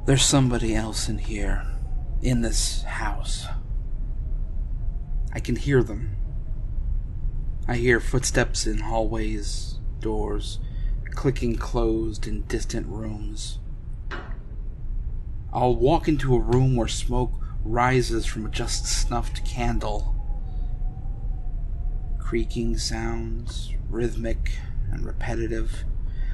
There's somebody else in here, in this house. I can hear them. I hear footsteps in hallways, doors, clicking closed in distant rooms. I'll walk into a room where smoke rises from a just snuffed candle. Creaking sounds, rhythmic and repetitive,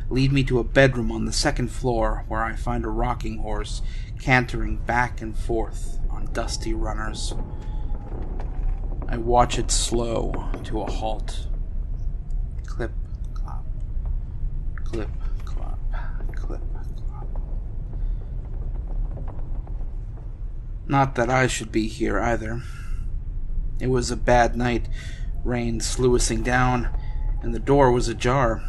lead me to a bedroom on the second floor where I find a rocking horse cantering back and forth on dusty runners. I watch it slow to a halt. Clip, clop, clip, clop, clip, clop. Not that I should be here either. It was a bad night, rain sluicing down, and the door was ajar.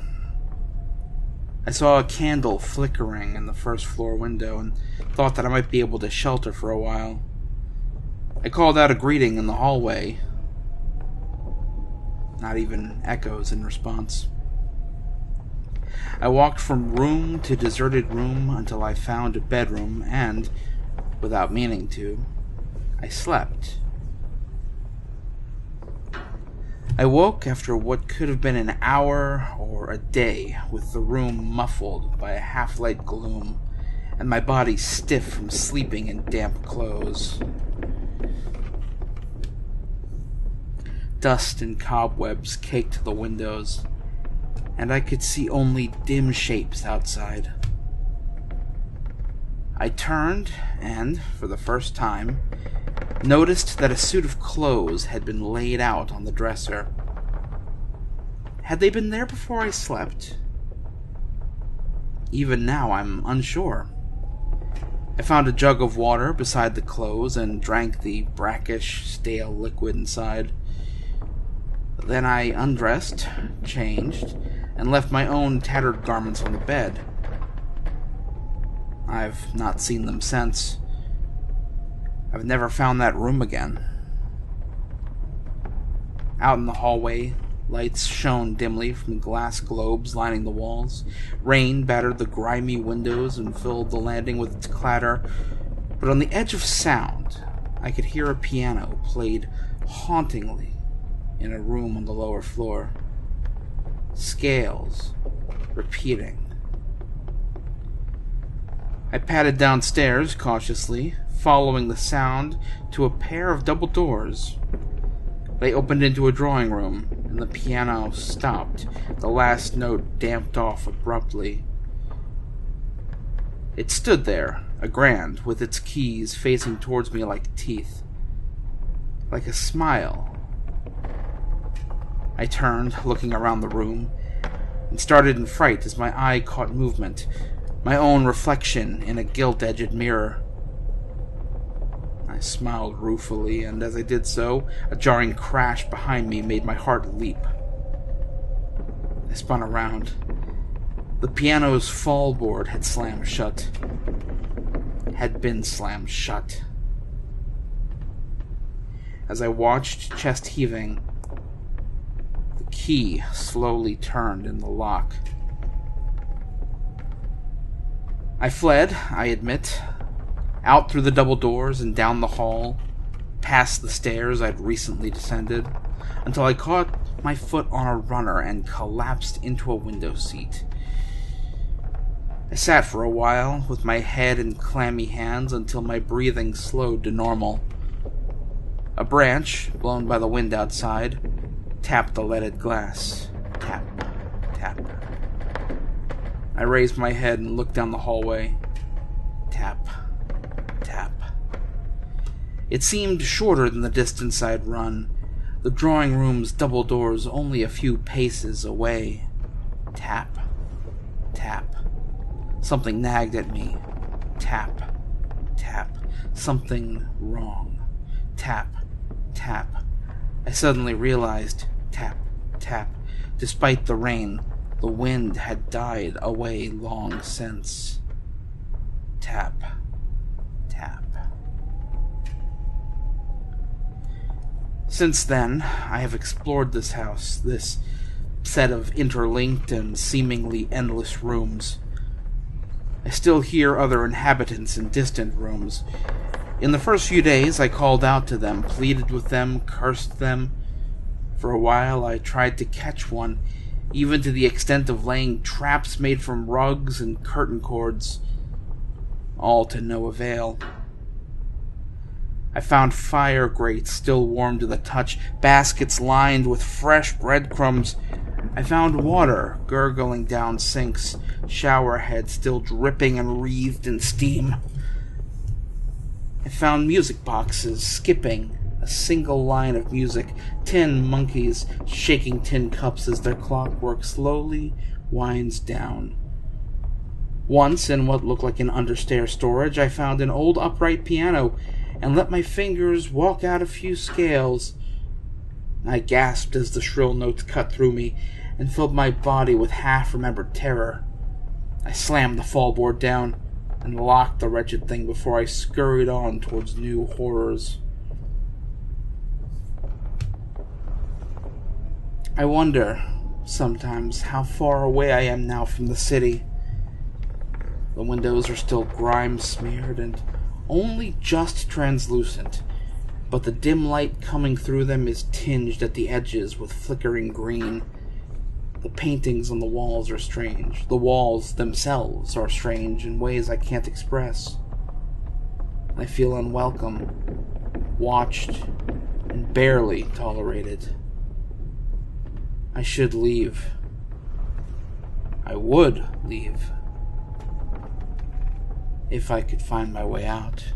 I saw a candle flickering in the first floor window and thought that I might be able to shelter for a while. I called out a greeting in the hallway. Not even echoes in response. I walked from room to deserted room until I found a bedroom and, without meaning to, I slept. I woke after what could have been an hour or a day, with the room muffled by a half-light gloom, and my body stiff from sleeping in damp clothes. Dust and cobwebs caked the windows, and I could see only dim shapes outside. I turned and, for the first time, noticed that a suit of clothes had been laid out on the dresser. Had they been there before I slept? Even now, I'm unsure. I found a jug of water beside the clothes and drank the brackish, stale liquid inside. Then I undressed, changed, and left my own tattered garments on the bed. I've not seen them since. I've never found that room again. Out in the hallway, lights shone dimly from glass globes lining the walls. Rain battered the grimy windows and filled the landing with its clatter. But on the edge of sound, I could hear a piano played hauntingly in a room on the lower floor. Scales repeating. I padded downstairs cautiously, following the sound to a pair of double doors. They opened into a drawing room, and the piano stopped, the last note damped off abruptly. It stood there, a grand, with its keys facing towards me like teeth. Like a smile. I turned, looking around the room, and started in fright as my eye caught movement, my own reflection in a gilt-edged mirror. I smiled ruefully, and as I did so, a jarring crash behind me made my heart leap. I spun around. The piano's fallboard had slammed shut. Had been slammed shut. As I watched, chest heaving, the key slowly turned in the lock. I fled, I admit, out through the double doors and down the hall, past the stairs I'd recently descended, until I caught my foot on a runner and collapsed into a window seat. I sat for a while, with my head in clammy hands, until my breathing slowed to normal. A branch, blown by the wind outside, tapped the leaded glass. Tap, tap. I raised my head and looked down the hallway. Tap, tap. It seemed shorter than the distance I'd run, the drawing room's double doors only a few paces away. Tap, tap. Something nagged at me. Tap, tap. Something wrong. Tap, tap. I suddenly realized, tap, tap. Despite the rain, the wind had died away long since. Tap, tap. Since then, I have explored this house, this set of interlinked and seemingly endless rooms. I still hear other inhabitants in distant rooms. In the first few days, I called out to them, pleaded with them, cursed them. For a while, I tried to catch one, even to the extent of laying traps made from rugs and curtain cords, all to no avail. I found fire grates still warm to the touch, baskets lined with fresh breadcrumbs. I found water gurgling down sinks, shower heads still dripping and wreathed in steam. I found music boxes skipping a single line of music, tin monkeys shaking tin cups as their clockwork slowly winds down. Once, in what looked like an understair storage, I found an old upright piano and let my fingers walk out a few scales. I gasped as the shrill notes cut through me and filled my body with half-remembered terror. I slammed the fallboard down and locked the wretched thing before I scurried on towards new horrors. I wonder, sometimes, how far away I am now from the city. The windows are still grime-smeared and only just translucent, but the dim light coming through them is tinged at the edges with flickering green. The paintings on the walls are strange. The walls themselves are strange in ways I can't express. I feel unwelcome, watched, and barely tolerated. I should leave. I would leave. If I could find my way out.